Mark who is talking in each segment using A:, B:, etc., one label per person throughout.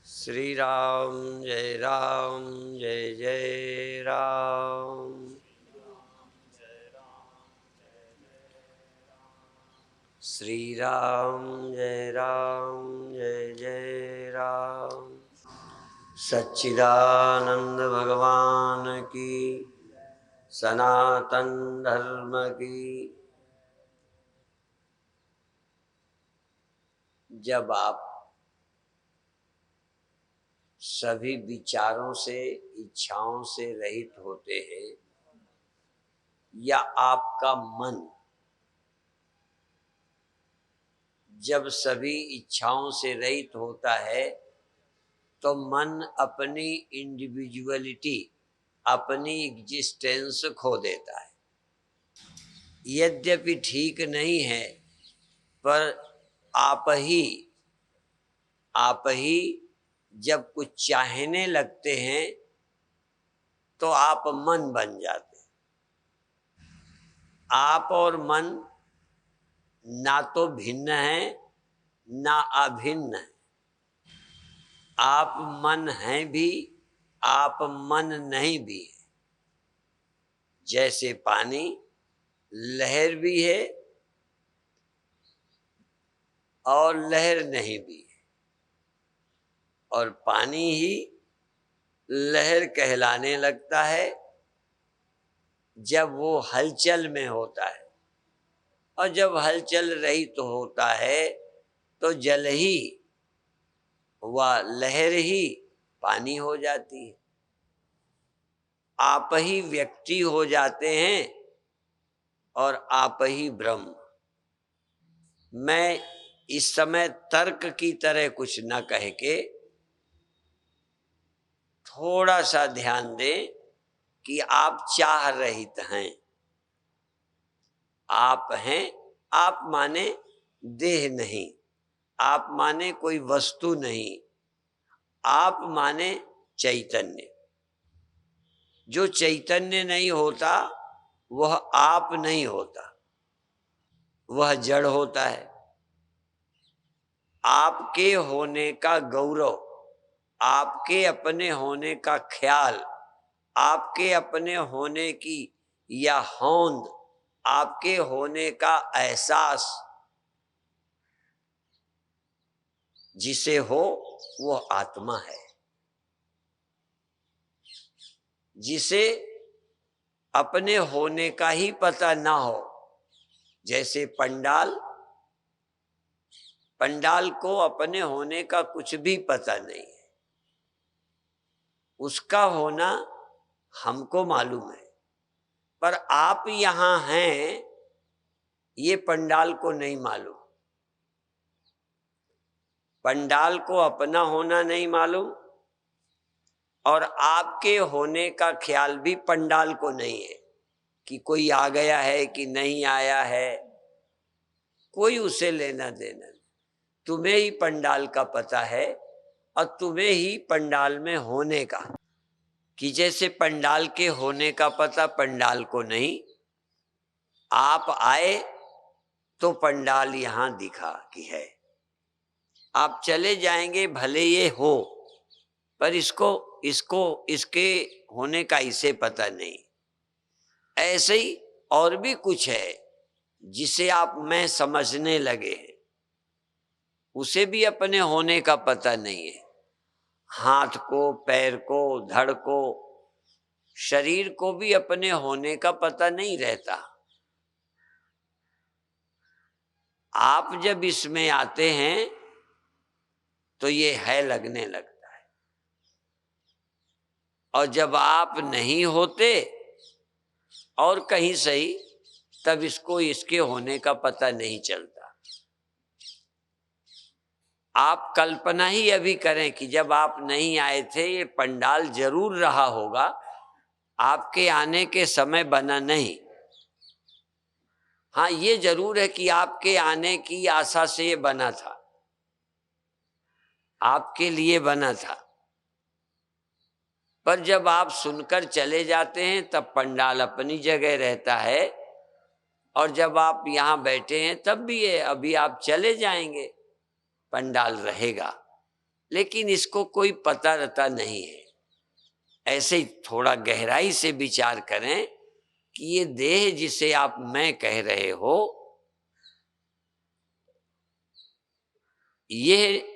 A: श्री राम जय जय राम। श्री राम जय जय राम। सच्चिदानंद भगवान की, सनातन धर्म की। जब आप सभी विचारों से, इच्छाओं से रहित होते हैं, या आपका मन जब सभी इच्छाओं से रहित होता है, तो मन अपनी इंडिविजुअलिटी, अपनी एग्जिस्टेंस खो देता है। यद्यपि ठीक नहीं है, पर आप ही जब कुछ चाहने लगते हैं तो आप मन बन जाते हैं। आप और मन ना तो भिन्न है, ना अभिन्न है। आप मन हैं भी, आप मन नहीं भी है। जैसे पानी लहर भी है और लहर नहीं भी है, और पानी ही लहर कहलाने लगता है जब वो हलचल में होता है, और जब हलचल रहित तो होता है तो जल ही व लहर ही पानी हो जाती है। आप ही व्यक्ति हो जाते हैं और आप ही ब्रह्म। मैं इस समय तर्क की तरह कुछ न कह के थोड़ा सा ध्यान दें कि आप चाह रहित हैं। आप हैं, आप माने देह नहीं, आप माने कोई वस्तु नहीं, आप माने चैतन्य। जो चैतन्य नहीं होता वह आप नहीं होता, वह जड़ होता है। आपके होने का गौरव, आपके अपने होने का ख्याल, आपके अपने होने की या होंद, आपके होने का एहसास जिसे हो वह आत्मा है। जिसे अपने होने का ही पता ना हो, जैसे पंडाल को अपने होने का कुछ भी पता नहीं है। उसका होना हमको मालूम है, पर आप यहां हैं ये पंडाल को नहीं मालूम। पंडाल को अपना होना नहीं मालूम, और आपके होने का ख्याल भी पंडाल को नहीं है कि कोई आ गया है कि नहीं आया है। कोई उसे लेना देना नहीं। तुम्हें ही पंडाल का पता है, और तुम्हें ही पंडाल में होने का, कि जैसे पंडाल के होने का पता पंडाल को नहीं। आप आए तो पंडाल यहां दिखा कि है, आप चले जाएंगे भले ये हो, पर इसके होने का इसे पता नहीं। ऐसे ही और भी कुछ है जिसे आप मैं समझने लगे हैं, उसे भी अपने होने का पता नहीं है। हाथ को, पैर को, धड़ को, शरीर को भी अपने होने का पता नहीं रहता। आप जब इसमें आते हैं तो ये है लगने लगता है, और जब आप नहीं होते और कहीं सही, तब इसको इसके होने का पता नहीं चलता। आप कल्पना ही अभी करें कि जब आप नहीं आए थे ये पंडाल जरूर रहा होगा, आपके आने के समय बना नहीं। हाँ, ये जरूर है कि आपके आने की आशा से ये बना था, आपके लिए बना था। पर जब आप सुनकर चले जाते हैं तब पंडाल अपनी जगह रहता है, और जब आप यहाँ बैठे हैं तब भी है। अभी आप चले जाएंगे पंडाल रहेगा, लेकिन इसको कोई पता रहता नहीं है। ऐसे ही थोड़ा गहराई से विचार करें कि ये देह जिसे आप मैं कह रहे हो, ये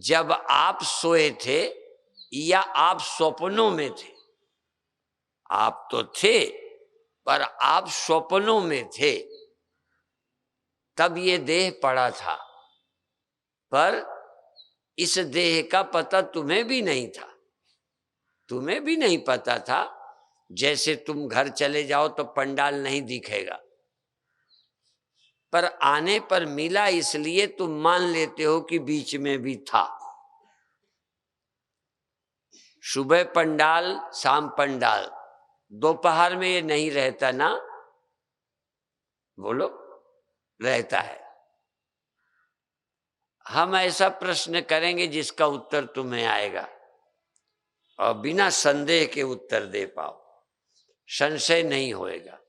A: जब आप सोए थे या आप स्वप्नों में थे, आप तो थे पर आप स्वप्नों में थे, तब ये देह पड़ा था, पर इस देह का पता तुम्हें भी नहीं था, तुम्हें भी नहीं पता था। जैसे तुम घर चले जाओ तो पंडाल नहीं दिखेगा, पर आने पर मिला इसलिए तुम मान लेते हो कि बीच में भी था। सुबह पंडाल, शाम पंडाल, दोपहर में ये नहीं रहता ना? बोलो, रहता है। हम ऐसा प्रश्न करेंगे जिसका उत्तर तुम्हें आएगा और बिना संदेह के उत्तर दे पाओ, संशय नहीं होएगा।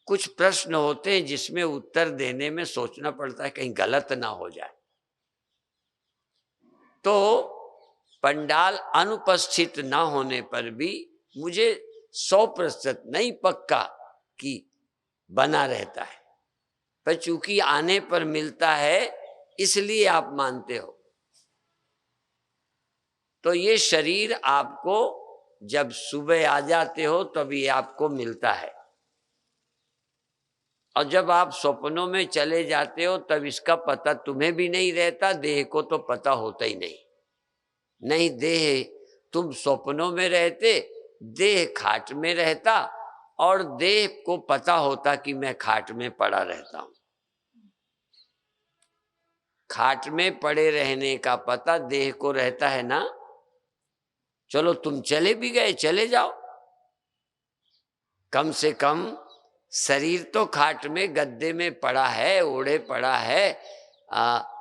A: कुछ प्रश्न होते हैं जिसमें उत्तर देने में सोचना पड़ता है कहीं गलत ना हो जाए। तो पंडाल अनुपस्थित ना होने पर भी मुझे 100% नहीं पक्का कि बना रहता है, पर चूंकि आने पर मिलता है इसलिए आप मानते हो। तो ये शरीर आपको जब सुबह आ जाते हो तब ये आपको मिलता है, और जब आप स्वप्नों में चले जाते हो तब इसका पता तुम्हें भी नहीं रहता, देह को तो पता होता ही नहीं। नहीं देह, तुम स्वप्नों में रहते, देह खाट में रहता और देह को पता होता कि मैं खाट में पड़ा रहता हूं। खाट में पड़े रहने का पता देह को रहता है ना? चलो तुम चले भी गए, चले जाओ, कम से कम शरीर तो खाट में गद्दे में पड़ा है, ओढ़े पड़ा है,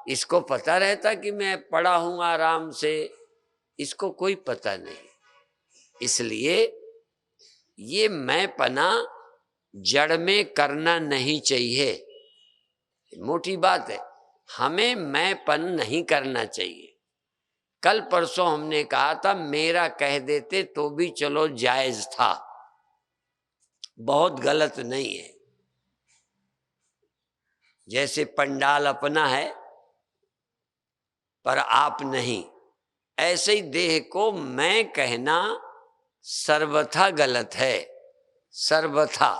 A: इसको पता रहता कि मैं पड़ा हूं आराम से। इसको कोई पता नहीं। इसलिए ये मैंपना जड़ में करना नहीं चाहिए। मोटी बात है, हमें मैंपन नहीं करना चाहिए। कल परसों हमने कहा था मेरा कह देते तो भी चलो जायज था, बहुत गलत नहीं है। जैसे पंडाल अपना है पर आप नहीं, ऐसे ही देह को मैं कहना सर्वथा गलत है, सर्वथा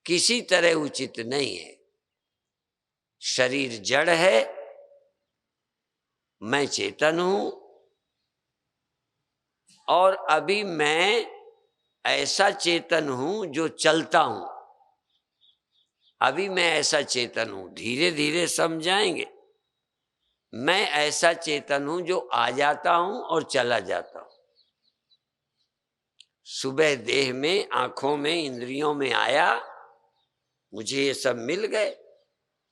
A: किसी तरह उचित नहीं है। शरीर जड़ है, मैं चेतन हूं, और अभी मैं ऐसा चेतन हूं जो चलता हूं। अभी मैं ऐसा चेतन हूं, धीरे धीरे समझाएंगे। मैं ऐसा चेतन हूं जो आ जाता हूं और चला जाता हूं। सुबह देह में, आंखों में, इंद्रियों में आया, मुझे ये सब मिल गए।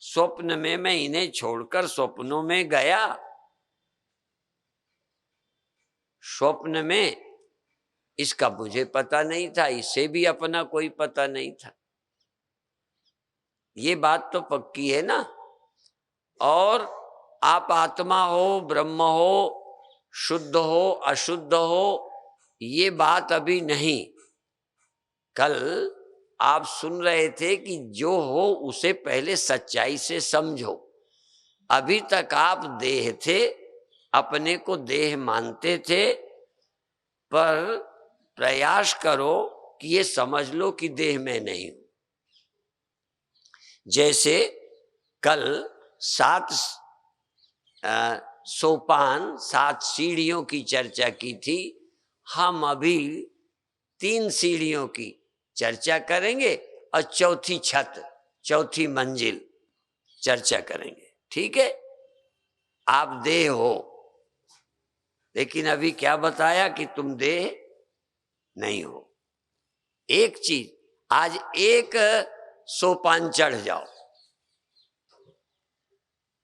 A: स्वप्न में मैं इन्हें छोड़कर स्वप्नों में गया। स्वप्न में इसका मुझे पता नहीं था, इसे भी अपना कोई पता नहीं था। ये बात तो पक्की है ना? और आप आत्मा हो, ब्रह्म हो, शुद्ध हो, अशुद्ध हो, ये बात अभी नहीं। कल आप सुन रहे थे कि जो हो उसे पहले सच्चाई से समझो। अभी तक आप देह थे, अपने को देह मानते थे, पर प्रयास करो कि ये समझ लो कि देह में नहीं हूं। जैसे कल 7 सोपान, 7 सीढ़ियों की चर्चा की थी, हम अभी 3 सीढ़ियों की चर्चा करेंगे और चौथी छत, चौथी मंजिल चर्चा करेंगे। ठीक है? आप देह हो, लेकिन अभी क्या बताया कि तुम देह नहीं हो। एक चीज, आज एक सोपान चढ़ जाओ।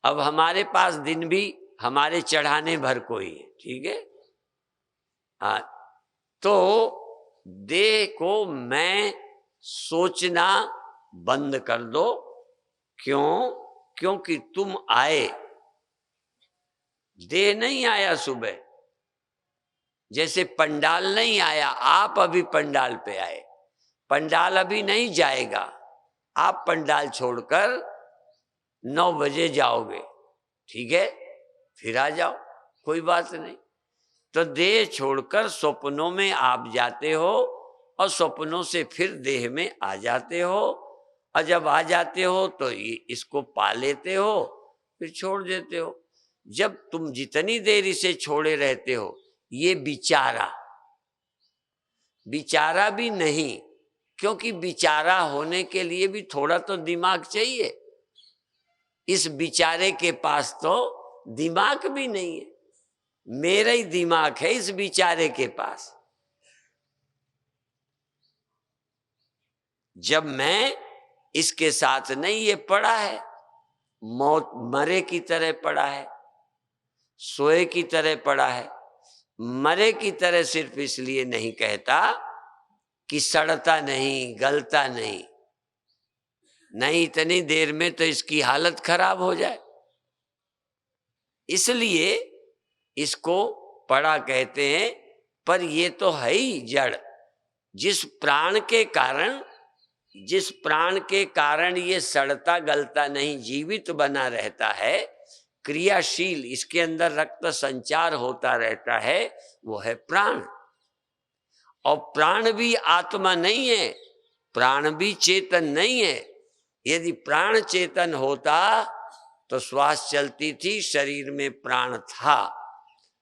A: अब हमारे पास दिन भी हमारे चढ़ाने भर को ही है, ठीक है? हाँ, तो देह को मैं सोचना बंद कर दो। क्यों? क्योंकि तुम आए देह नहीं आया सुबह, जैसे पंडाल नहीं आया, आप अभी पंडाल पे आए, पंडाल अभी नहीं जाएगा, आप पंडाल छोड़कर 9 बजे जाओगे, ठीक है, फिर आ जाओ, कोई बात नहीं। तो देह छोड़कर स्वप्नों में आप जाते हो और स्वप्नों से फिर देह में आ जाते हो, और जब आ जाते हो तो इसको पा लेते हो, फिर छोड़ देते हो। जब तुम जितनी देर इसे छोड़े रहते हो, ये बिचारा भी नहीं, क्योंकि बिचारा होने के लिए भी थोड़ा तो दिमाग चाहिए। इस बिचारे के पास तो दिमाग भी नहीं है, मेरा ही दिमाग है इस बिचारे के पास। जब मैं इसके साथ नहीं, ये पड़ा है, मौत मरे की तरह पड़ा है, सोए की तरह पड़ा है। मरे की तरह सिर्फ इसलिए नहीं कहता कि सड़ता नहीं, गलता नहीं, नहीं इतनी देर में तो इसकी हालत खराब हो जाए, इसलिए इसको पड़ा कहते हैं। पर ये तो है ही जड़, जिस प्राण के कारण ये सड़ता गलता नहीं, जीवित बना रहता है, क्रियाशील, इसके अंदर रक्त संचार होता रहता है, वो है प्राण। और प्राण भी आत्मा नहीं है, प्राण भी चेतन नहीं है। यदि प्राण चेतन होता तो श्वास चलती थी, शरीर में प्राण था,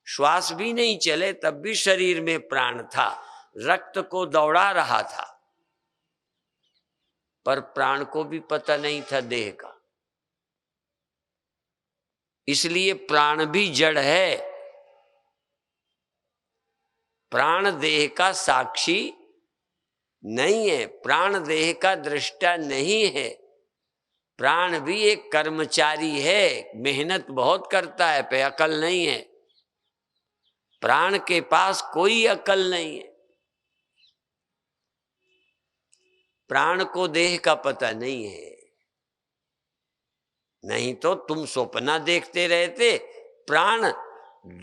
A: श्वास भी नहीं चले तब भी शरीर में प्राण था, रक्त को दौड़ा रहा था, पर प्राण को भी पता नहीं था देह का। इसलिए प्राण भी जड़ है, प्राण देह का साक्षी नहीं है, प्राण देह का दृष्टा नहीं है। प्राण भी एक कर्मचारी है, मेहनत बहुत करता है, पे अकल नहीं है। प्राण के पास कोई अकल नहीं है, प्राण को देह का पता नहीं है। नहीं तो तुम स्वप्न देखते रहते, प्राण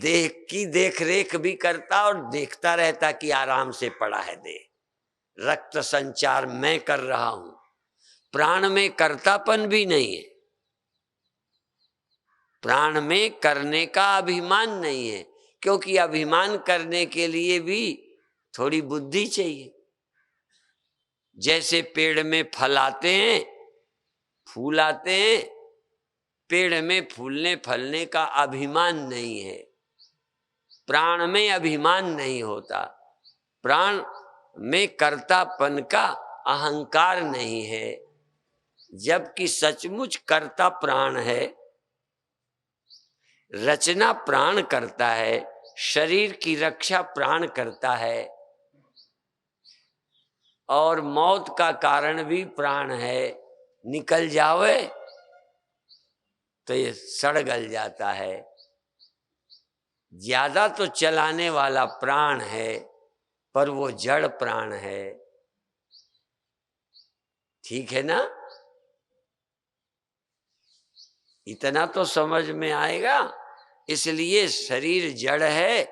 A: देह की देख रेख भी करता और देखता रहता कि आराम से पड़ा है देह, रक्त संचार मैं कर रहा हूं। प्राण में कर्तापन भी नहीं है, प्राण में करने का अभिमान नहीं है, क्योंकि अभिमान करने के लिए भी थोड़ी बुद्धि चाहिए। जैसे पेड़ में फल आते हैं, फूल आते हैं, पेड़ में फूलने फलने का अभिमान नहीं है, प्राण में अभिमान नहीं होता, प्राण में कर्तापन का अहंकार नहीं है, जबकि सचमुच कर्ता प्राण है, रचना प्राण करता है, शरीर की रक्षा प्राण करता है, और मौत का कारण भी प्राण है। निकल जावे तो ये सड़ गल जाता है। ज्यादा तो चलाने वाला प्राण है, पर वो जड़ प्राण है, ठीक है ना? इतना तो समझ में आएगा। इसलिए शरीर जड़ है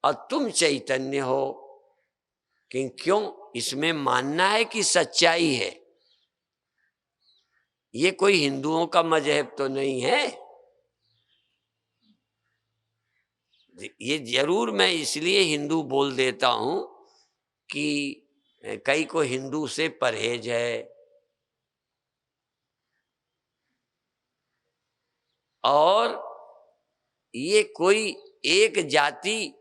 A: और तुम चैतन्य हो, कि क्यों इसमें मानना है कि सच्चाई है। ये कोई हिंदुओं का मजहब तो नहीं है, ये जरूर मैं इसलिए हिंदू बोल देता हूं कि कई को हिंदू से परहेज है, और ये कोई एक जाति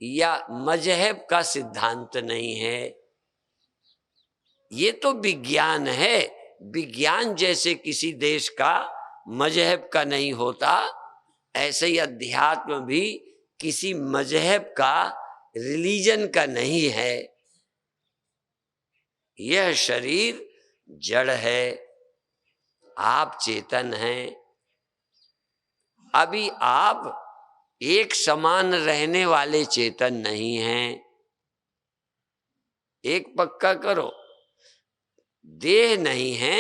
A: या मजहब का सिद्धांत नहीं है, ये तो विज्ञान है। विज्ञान जैसे किसी देश का मजहब का नहीं होता, ऐसे ही अध्यात्म भी किसी मजहब का, रिलीजन का नहीं है। यह शरीर जड़ है, आप चेतन हैं। अभी आप एक समान रहने वाले चेतन नहीं हैं। एक पक्का करो, देह नहीं है,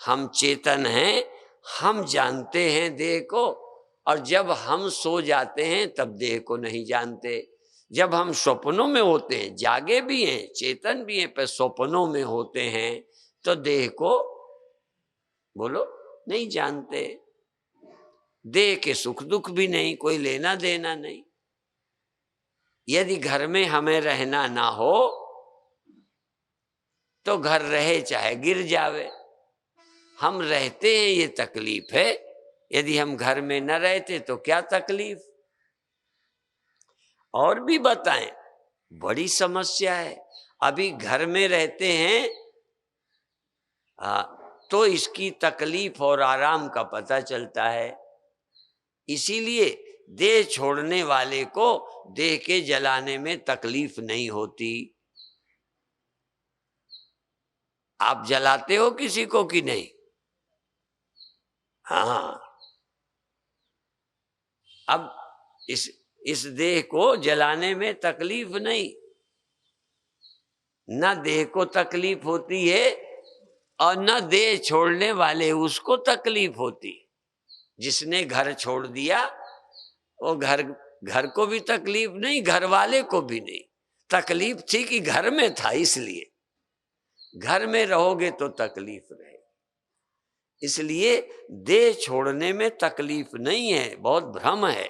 A: हम चेतन हैं, हम जानते हैं देह को, और जब हम सो जाते हैं तब देह को नहीं जानते। जब हम स्वप्नों में होते हैं, जागे भी हैं, चेतन भी हैं, पर स्वप्नों में होते हैं तो देह को बोलो नहीं जानते। देह के सुख दुख भी नहीं, कोई लेना देना नहीं। यदि घर में हमें रहना ना हो तो घर रहे चाहे गिर जावे, हम रहते हैं ये तकलीफ है। यदि हम घर में न रहते तो क्या तकलीफ। और भी बताएं, बड़ी समस्या है। अभी घर में रहते हैं तो इसकी तकलीफ और आराम का पता चलता है। इसीलिए देह छोड़ने वाले को देह के जलाने में तकलीफ नहीं होती। आप जलाते हो किसी को कि नहीं? हाँ, अब इस देह को जलाने में तकलीफ नहीं, न देह को तकलीफ होती है और न देह छोड़ने वाले उसको तकलीफ होती। जिसने घर छोड़ दिया वो घर को भी तकलीफ नहीं, घर वाले को भी नहीं। तकलीफ थी कि घर में था, इसलिए घर में रहोगे तो तकलीफ रहे। इसलिए देह छोड़ने में तकलीफ नहीं है, बहुत भ्रम है।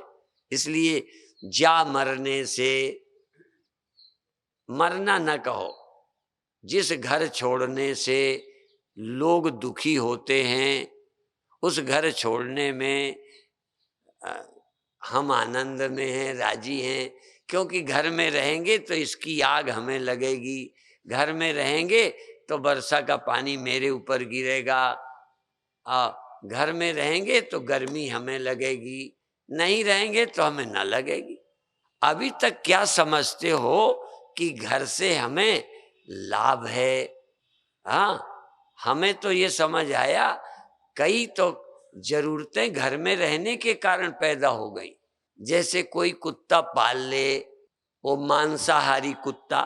A: इसलिए जा मरने से मरना न कहो। जिस घर छोड़ने से लोग दुखी होते हैं उस घर छोड़ने में हम आनंद में हैं, राजी हैं। क्योंकि घर में रहेंगे तो इसकी आग हमें लगेगी, घर में रहेंगे तो वर्षा का पानी मेरे ऊपर गिरेगा, घर में रहेंगे तो गर्मी हमें लगेगी, नहीं रहेंगे तो हमें न लगेगी। अभी तक क्या समझते हो कि घर से हमें लाभ है? हाँ, हमें तो ये समझ आया कई तो जरूरतें घर में रहने के कारण पैदा हो गई। जैसे कोई कुत्ता पाल ले, वो मांसाहारी कुत्ता।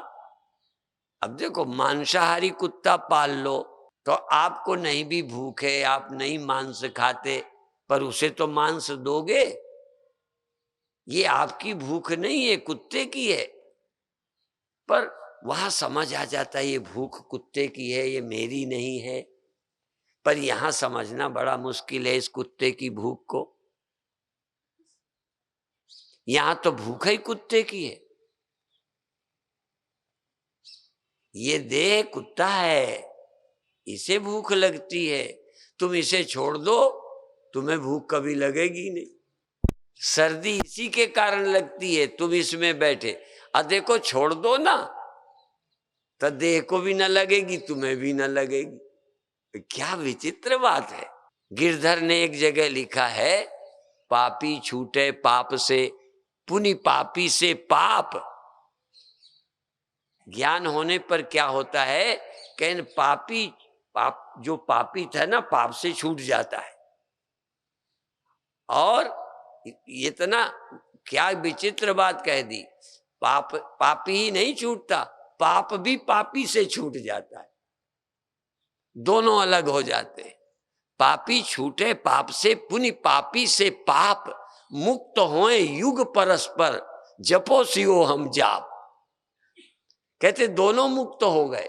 A: अब देखो, मांसाहारी कुत्ता पाल लो तो आपको नहीं भी भूख है, आप नहीं मांस खाते, पर उसे तो मांस दोगे। ये आपकी भूख नहीं है, कुत्ते की है। पर वहां समझ आ जाता है ये भूख कुत्ते की है, ये मेरी नहीं है। पर यहां समझना बड़ा मुश्किल है इस कुत्ते की भूख को। यहां तो भूख ही कुत्ते की है। ये देह कुत्ता है, इसे भूख लगती है। तुम इसे छोड़ दो, तुम्हें भूख कभी लगेगी नहीं। सर्दी इसी के कारण लगती है, तुम इसमें बैठे। देखो, छोड़ दो ना तो देह को भी न लगेगी, तुम्हें भी न लगेगी। क्या विचित्र बात है। गिरधर ने एक जगह लिखा है, पापी छूटे पाप से, पुनि पापी से पाप। ज्ञान होने पर क्या होता है, कहीं पाप जो पापी था ना, पाप से छूट जाता है। और इतना क्या विचित्र बात कह दी, पापी ही नहीं छूटता, पाप भी पापी से छूट जाता है। दोनों अलग हो जाते हैं। पापी छूटे पाप से, पुनि पापी से पाप। मुक्त होए युग परस्पर, जपो सियो हम जाप। कहते दोनों मुक्त हो गए,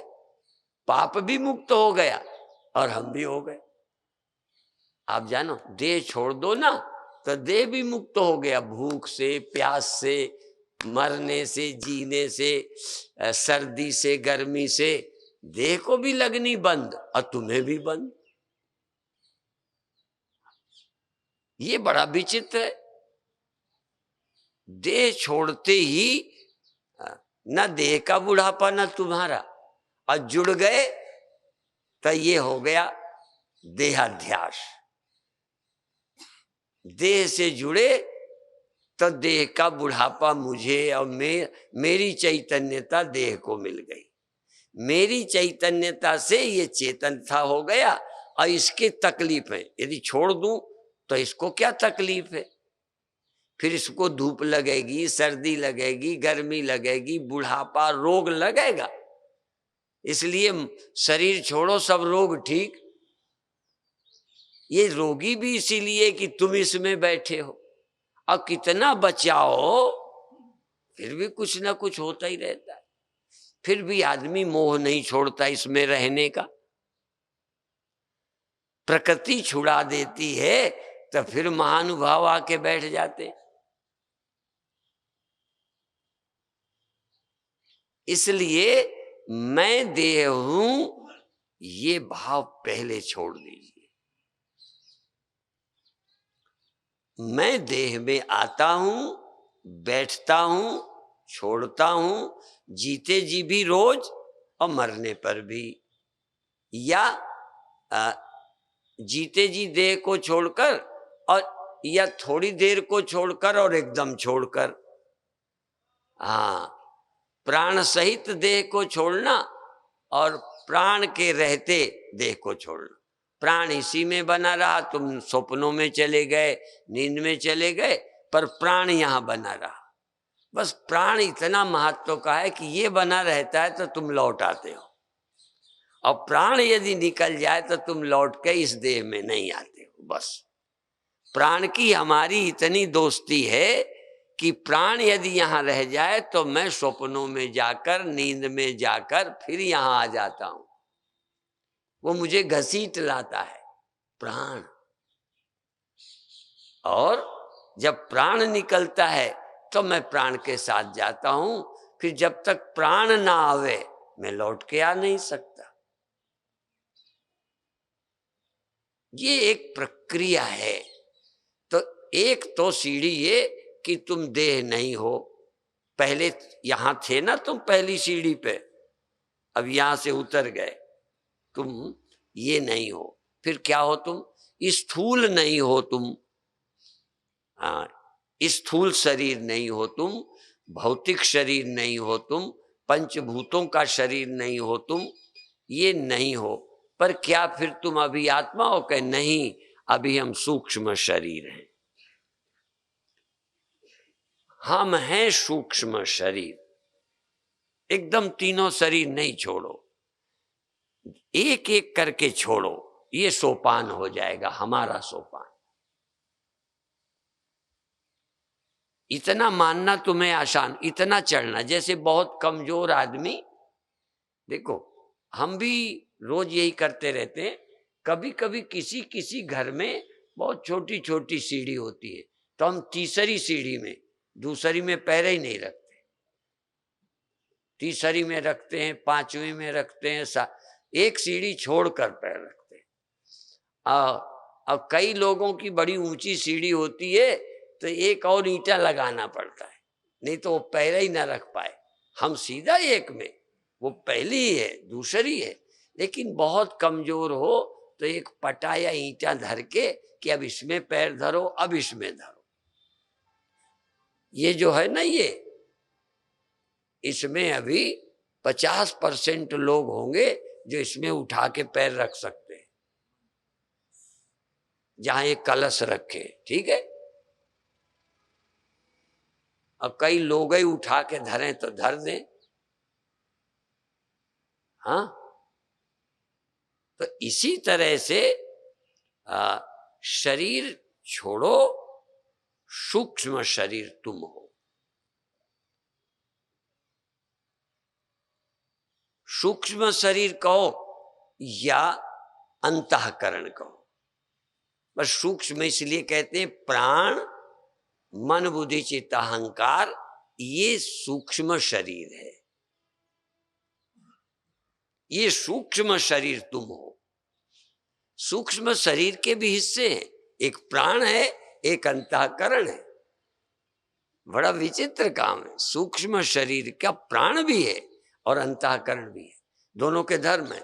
A: पाप भी मुक्त हो गया और हम भी हो गए। आप जानो, देह छोड़ दो ना तो देह भी मुक्त हो गया, भूख से, प्यास से, मरने से, जीने से, सर्दी से, गर्मी से। देह को भी लगनी बंद और तुम्हें भी बंद। ये बड़ा विचित्र है। देह छोड़ते ही न देह का बुढ़ापा न तुम्हारा, और जुड़ गए तो ये हो गया देहाध्यास। देह से जुड़े तो देह का बुढ़ापा मुझे और मेरी चैतन्यता देह को मिल गई। मेरी चैतन्यता से ये चेतनता हो गया और इसकी तकलीफ है। यदि छोड़ दूं तो इसको क्या तकलीफ है? फिर इसको धूप लगेगी, सर्दी लगेगी, गर्मी लगेगी, बुढ़ापा, रोग लगेगा। इसलिए शरीर छोड़ो, सब रोग ठीक। ये रोगी भी इसीलिए कि तुम इसमें बैठे हो। और कितना बचाओ फिर भी कुछ ना कुछ होता ही रहता है। फिर भी आदमी मोह नहीं छोड़ता इसमें रहने का। प्रकृति छुड़ा देती है तो फिर महानुभाव आके बैठ जाते। इसलिए मैं देह हूं, ये भाव पहले छोड़ दीजिए। मैं देह में आता हूं, बैठता हूं, छोड़ता हूं, जीते जी भी रोज और मरने पर भी, या जीते जी देह को छोड़कर और या थोड़ी देर को छोड़कर और एकदम छोड़कर। हाँ, प्राण सहित देह को छोड़ना और प्राण के रहते देह को छोड़ना। प्राण इसी में बना रहा, तुम सपनों में चले गए, नींद में चले गए, पर प्राण यहां बना रहा। बस प्राण इतना महत्व का है कि ये बना रहता है तो तुम लौट आते हो, और प्राण यदि निकल जाए तो तुम लौट के इस देह में नहीं आते हो। बस प्राण की हमारी इतनी दोस्ती है कि प्राण यदि यहाँ रह जाए तो मैं स्वप्नों में जाकर, नींद में जाकर फिर यहाँ आ जाता हूं। वो मुझे घसीट लाता है प्राण। और जब प्राण निकलता है तो मैं प्राण के साथ जाता हूं। फिर जब तक प्राण ना आवे मैं लौट के आ नहीं सकता। ये एक प्रक्रिया है। तो एक तो सीढ़ी ये कि तुम देह नहीं हो। पहले यहां थे ना तुम पहली सीढ़ी पे, अब यहां से उतर गए, तुम ये नहीं हो। फिर क्या हो तुम? स्थूल नहीं हो तुम। हाँ, स्थूल शरीर नहीं हो तुम, भौतिक शरीर नहीं हो तुम, पंचभूतों का शरीर नहीं हो तुम, ये नहीं हो। पर क्या फिर तुम अभी आत्मा हो? कहे नहीं, अभी हम सूक्ष्म शरीर हैं। हम हैं सूक्ष्म शरीर। एकदम तीनों शरीर नहीं छोड़ो, एक एक करके छोड़ो। ये सोपान हो जाएगा हमारा सोपान। इतना मानना तुम्हें आसान, इतना चढ़ना। जैसे बहुत कमजोर आदमी, देखो हम भी रोज यही करते रहते हैं। कभी कभी किसी किसी घर में बहुत छोटी छोटी सीढ़ी होती है, तो हम तीसरी सीढ़ी में, दूसरी में पैर ही नहीं रखते, तीसरी में रखते हैं, पांचवी में रखते हैं, एक सीढ़ी छोड़कर पैर रखते हैं। अब कई लोगों की बड़ी ऊंची सीढ़ी होती है तो एक और ईंटा लगाना पड़ता है, नहीं तो वो पैर ही ना रख पाए। हम सीधा एक में, वो पहली है दूसरी है। लेकिन बहुत कमजोर हो तो एक पटा या ईंटा धर के कि अब इसमें पैर धरो, अब इसमें धरो। ये जो है ना, ये इसमें अभी 50% लोग होंगे जो इसमें उठा के पैर रख सकते हैं, जहां एक कलश रखे, ठीक है। अब कई लोग ही उठा के धरें तो धर दें। हाँ, तो इसी तरह से शरीर छोड़ो, सूक्ष्म शरीर तुम हो। सूक्ष्म शरीर कहो या अंतःकरण कहो, बस सूक्ष्म इसलिए कहते हैं प्राण मन बुद्धि चित्त अहंकार, ये सूक्ष्म शरीर है। ये सूक्ष्म शरीर तुम हो। सूक्ष्म शरीर के भी हिस्से हैं, एक प्राण है, एक अंतःकरण है। बड़ा विचित्र काम है। सूक्ष्म शरीर का प्राण भी है और अंतःकरण भी है, दोनों के धर्म है।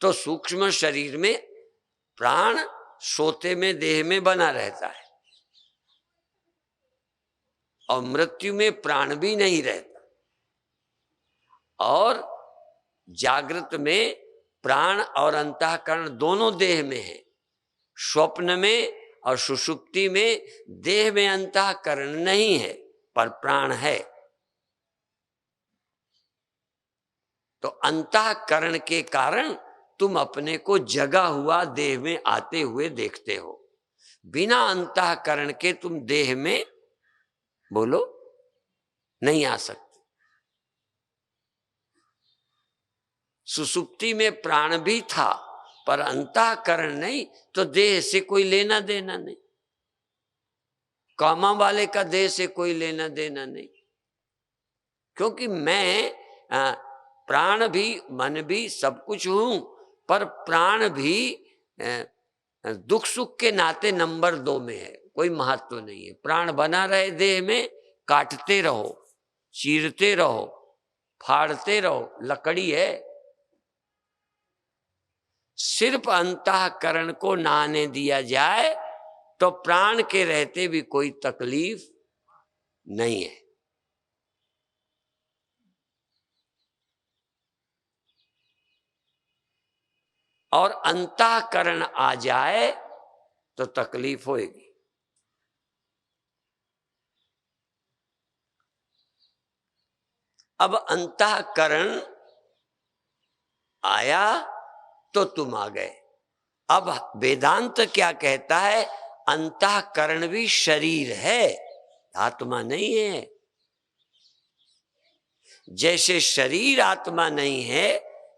A: तो सूक्ष्म शरीर में प्राण सोते में देह में बना रहता है, और मृत्यु में प्राण भी नहीं रहता, और जागृत में प्राण और अंतःकरण दोनों देह में है। स्वप्न में और सुषुप्ति में देह में अंतःकरण नहीं है पर प्राण है। तो अंतःकरण के कारण तुम अपने को जगा हुआ देह में आते हुए देखते हो। बिना अंतःकरण के तुम देह में बोलो, नहीं आ सकते। सुसुप्ति में प्राण भी था पर अंतःकरण नहीं, तो देह से कोई लेना देना नहीं, कामा वाले का देह से कोई लेना देना नहीं, क्योंकि मैं प्राण भी मन भी सब कुछ हूं, पर प्राण भी दुख सुख के नाते नंबर 2 में है, कोई महत्व नहीं है। प्राण बना रहे देह में, काटते रहो, चीरते रहो, फाड़ते रहो, लकड़ी है। सिर्फ अंतःकरण को ना आने दिया जाए तो प्राण के रहते भी कोई तकलीफ नहीं है। और अंतःकरण आ जाए तो तकलीफ होगी। अब अंतःकरण आया तो तुम आ गए। अब वेदांत क्या कहता है? अंतःकरण भी शरीर है, आत्मा नहीं है। जैसे शरीर आत्मा नहीं है,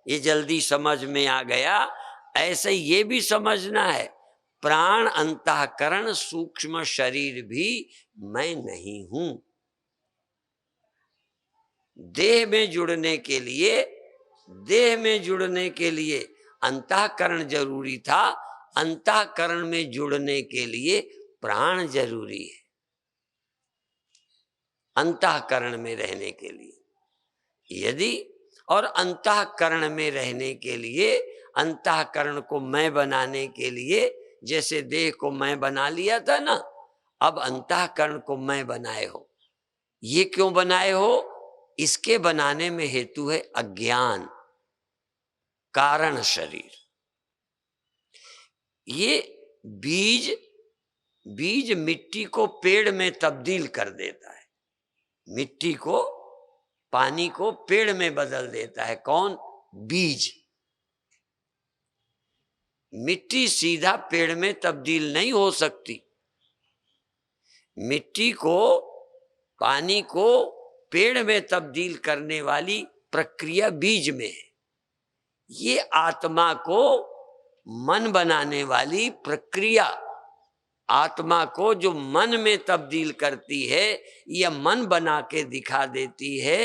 A: ये जल्दी समझ में आ गया, ऐसे ये भी समझना है प्राण अंतःकरण सूक्ष्म शरीर भी मैं नहीं हूं। देह में जुड़ने के लिए अंतःकरण जरूरी था, अंतःकरण में जुड़ने के लिए प्राण जरूरी है। अंतःकरण में रहने के लिए यदि, और अंतःकरण में रहने के लिए, अंतःकरण को मैं बनाने के लिए, जैसे देह को मैं बना लिया था ना, अब अंतःकरण को मैं बनाए हो। ये क्यों बनाए हो? इसके बनाने में हेतु है अज्ञान, कारण शरीर। ये बीज मिट्टी को पेड़ में तब्दील कर देता है, मिट्टी को, पानी को पेड़ में बदल देता है। कौन? बीज। मिट्टी सीधा पेड़ में तब्दील नहीं हो सकती। मिट्टी को, पानी को पेड़ में तब्दील करने वाली प्रक्रिया बीज में है। ये आत्मा को मन बनाने वाली प्रक्रिया, आत्मा को जो मन में तब्दील करती है या मन बना के दिखा देती है,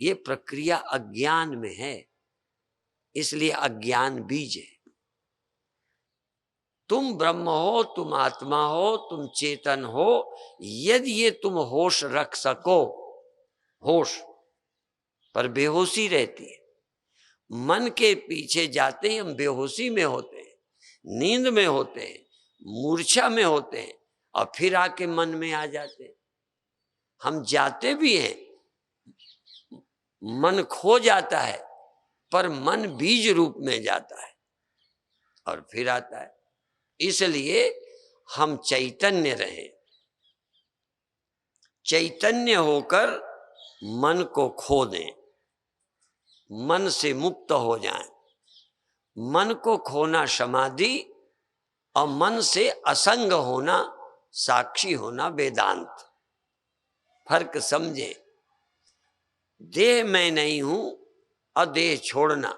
A: ये प्रक्रिया अज्ञान में है, इसलिए अज्ञान बीज है। तुम ब्रह्म हो, तुम आत्मा हो, तुम चेतन हो, यदि ये तुम होश रख सको, होश पर बेहोशी रहती है। मन के पीछे जाते ही हम बेहोशी में होते हैं, नींद में होते हैं, मूर्छा में होते हैं, और फिर आके मन में आ जाते हैं। हम जाते भी हैं, मन खो जाता है, पर मन बीज रूप में जाता है और फिर आता है। इसलिए हम चैतन्य रहें, चैतन्य होकर मन को खो दें, मन से मुक्त हो जाएं। मन को खोना समाधि और मन से असंग होना, साक्षी होना वेदांत। फर्क समझे। देह मैं नहीं हूं और देह छोड़ना,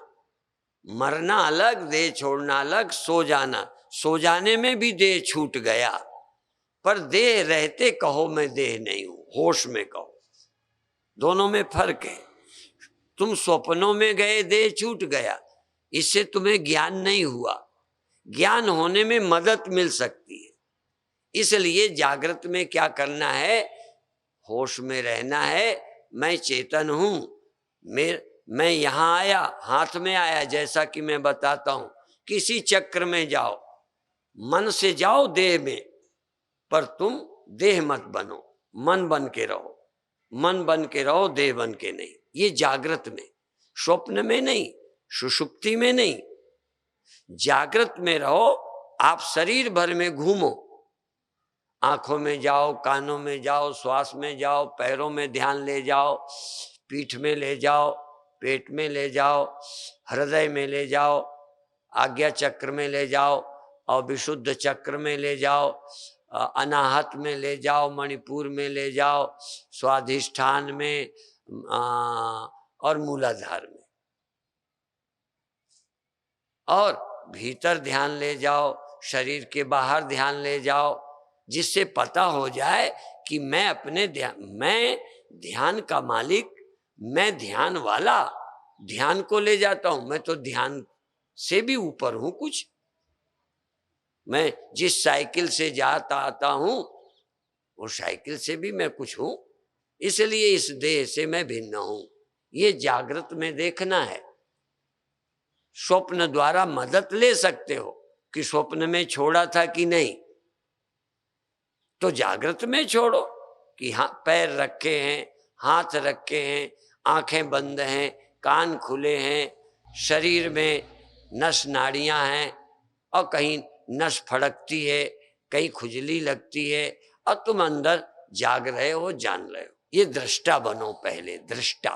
A: मरना अलग, देह छोड़ना अलग। सो जाने में भी देह छूट गया, पर देह रहते कहो मैं देह नहीं हूं, होश में कहो। दोनों में फर्क है। तुम स्वप्नों में गए, देह छूट गया, इससे तुम्हें ज्ञान नहीं हुआ। ज्ञान होने में मदद मिल सकती है। इसलिए जागृत में क्या करना है? होश में रहना है। मैं चेतन हूं, मैं यहां आया, हाथ में आया, जैसा कि मैं बताता हूं। किसी चक्र में जाओ, मन से जाओ देह में, पर तुम देह मत बनो, मन बन के रहो। मन बन के रहो, देह बन के नहीं। ये जागृत में, स्वप्न में नहीं, सुषुप्ति में नहीं। जागृत में रहो। आप शरीर भर में घूमो, आंखों में जाओ, कानों में जाओ, श्वास में जाओ, पैरों में ध्यान ले जाओ, पीठ में ले जाओ, पेट में ले जाओ, हृदय में ले जाओ, आज्ञा चक्र में ले जाओ, और विशुद्ध चक्र में ले जाओ, अनाहत में ले जाओ, मणिपुर में ले जाओ, स्वाधिष्ठान में और मूलाधार में, और भीतर ध्यान ले जाओ, शरीर के बाहर ध्यान ले जाओ, जिससे पता हो जाए कि मैं अपने मैं ध्यान का मालिक, मैं ध्यान वाला, ध्यान को ले जाता हूं। मैं तो ध्यान से भी ऊपर हूं कुछ। मैं जिस साइकिल से जाता आता हूं वो साइकिल से भी मैं कुछ हूं, इसलिए इस देह से मैं भिन्न हूं। ये जागृत में देखना है। स्वप्न द्वारा मदद ले सकते हो कि स्वप्न में छोड़ा था कि नहीं, तो जागृत में छोड़ो कि हाँ पैर रखे हैं, हाथ रखे हैं, आंखें बंद हैं, कान खुले हैं, शरीर में नस नाड़ियां हैं और कहीं नस फड़कती है, कहीं खुजली लगती है, और तुम अंदर जाग रहे हो, जान रहे हो। ये दृष्टा बनो पहले, दृष्टा।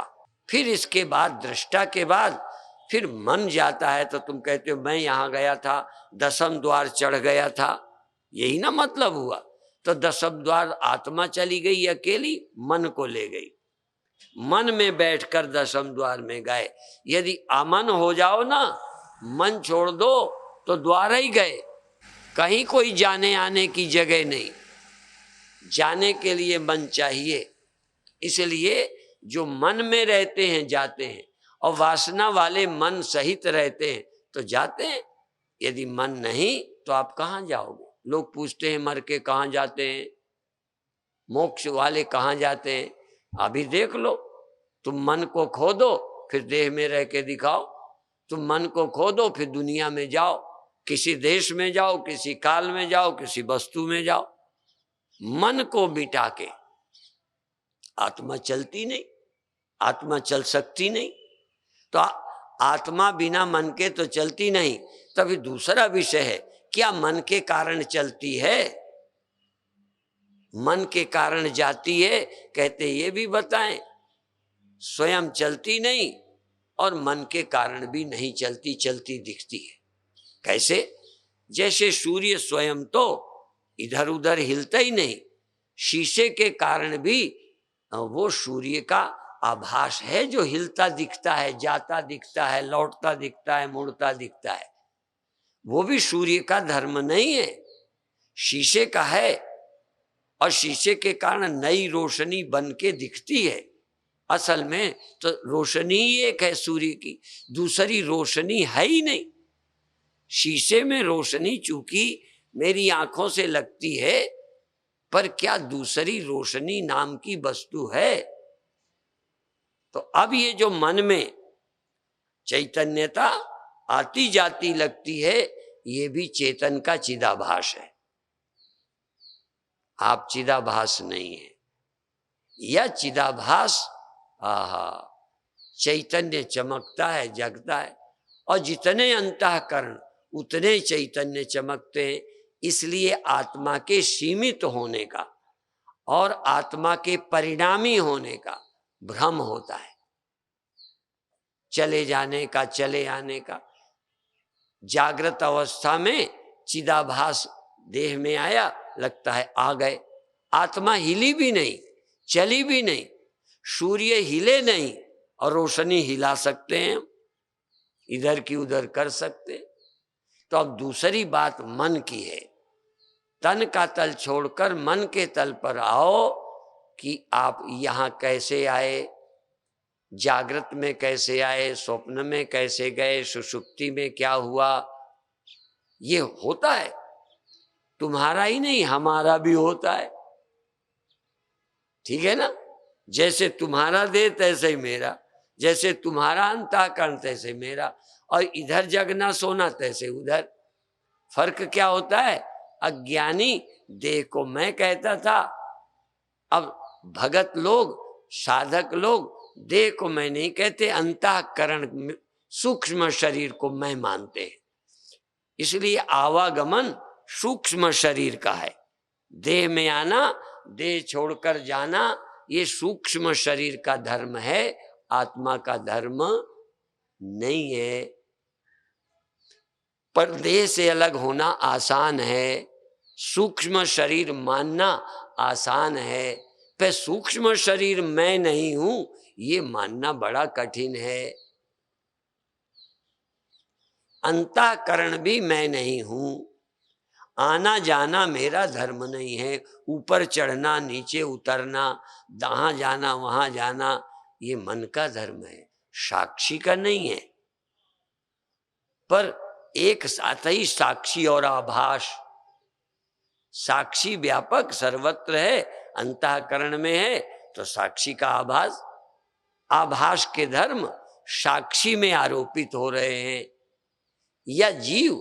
A: फिर इसके बाद दृष्टा के बाद फिर मन जाता है तो तुम कहते हो मैं यहां गया था, 10वें द्वार चढ़ गया था, यही ना मतलब हुआ। तो 10वें द्वार आत्मा चली गई अकेली, मन को ले गई। मन में बैठकर 10वें द्वार में गए। यदि अमन हो जाओ ना, मन छोड़ दो तो द्वार ही गए, कहीं कोई जाने आने की जगह नहीं। जाने के लिए मन चाहिए, इसलिए जो मन में रहते हैं जाते हैं, और वासना वाले मन सहित रहते हैं तो जाते हैं। यदि मन नहीं तो आप कहाँ जाओगे? लोग पूछते हैं मर के कहाँ जाते हैं, मोक्ष वाले कहाँ जाते हैं? अभी देख लो, तुम मन को खो दो फिर देह में रह के दिखाओ। तुम मन को खो दो फिर दुनिया में जाओ, किसी देश में जाओ, किसी काल में जाओ, किसी वस्तु में जाओ। मन को मिटा के आत्मा चलती नहीं, आत्मा चल सकती नहीं। तो आत्मा बिना मन के तो चलती नहीं। तभी दूसरा विषय है, क्या मन के कारण चलती है, मन के कारण जाती है? कहते ये भी बताएं, स्वयं चलती नहीं और मन के कारण भी नहीं चलती, चलती दिखती है। कैसे? जैसे सूर्य स्वयं तो इधर उधर हिलता ही नहीं, शीशे के कारण भी वो सूर्य का आभास है जो हिलता दिखता है, जाता दिखता है, लौटता दिखता है, मुड़ता दिखता है। वो भी सूर्य का धर्म नहीं है, शीशे का है, और शीशे के कारण नई रोशनी बन के दिखती है। असल में तो रोशनी ही एक है सूर्य की, दूसरी रोशनी है ही नहीं। शीशे में रोशनी चूंकि मेरी आंखों से लगती है, पर क्या दूसरी रोशनी नाम की वस्तु है? तो अब ये जो मन में चैतन्यता आती जाती लगती है, ये भी चेतन का चिदाभास है। आप चिदाभास नहीं है। यह चिदाभास, आहा, चैतन्य चमकता है, जगता है, और जितने अंतःकरण उतने चैतन्य चमकते हैं। इसलिए आत्मा के सीमित होने का और आत्मा के परिणामी होने का भ्रम होता है, चले जाने का, चले आने का। जागृत अवस्था में चिदाभास देह में आया, लगता है आ गए। आत्मा हिली भी नहीं, चली भी नहीं, सूर्य हिले नहीं और रोशनी हिला सकते हैं, इधर की उधर कर सकते। तो अब दूसरी बात मन की है। तन का तल छोड़कर मन के तल पर आओ कि आप यहां कैसे आए, जागृत में कैसे आए, स्वप्न में कैसे गए, सुषुप्ति में क्या हुआ। ये होता है, तुम्हारा ही नहीं हमारा भी होता है, ठीक है ना? जैसे तुम्हारा देह तैसे ही मेरा, जैसे तुम्हारा अंतःकरण तैसे मेरा, और इधर जगना सोना तैसे उधर। फर्क क्या होता है? अज्ञानी देह को मैं कहता था, अब भगत लोग, साधक लोग देह को मैं नहीं कहते, अंतःकरण सूक्ष्म शरीर को मैं मानते हैं। इसलिए आवागमन सूक्ष्म शरीर का है। देह में आना, देह छोड़कर जाना, ये सूक्ष्म शरीर का धर्म है, आत्मा का धर्म नहीं है। पर देह से अलग होना आसान है, सूक्ष्म शरीर मानना आसान है, पर सूक्ष्म शरीर मैं नहीं हूं ये मानना बड़ा कठिन है। अंतःकरण भी मैं नहीं हूं, आना जाना मेरा धर्म नहीं है, ऊपर चढ़ना नीचे उतरना, जहां जाना वहां जाना ये मन का धर्म है, साक्षी का नहीं है। पर एक साथ ही साक्षी और आभास, साक्षी व्यापक सर्वत्र है, अंतःकरण में है तो साक्षी का आभास, आभास के धर्म साक्षी में आरोपित हो रहे हैं। या जीव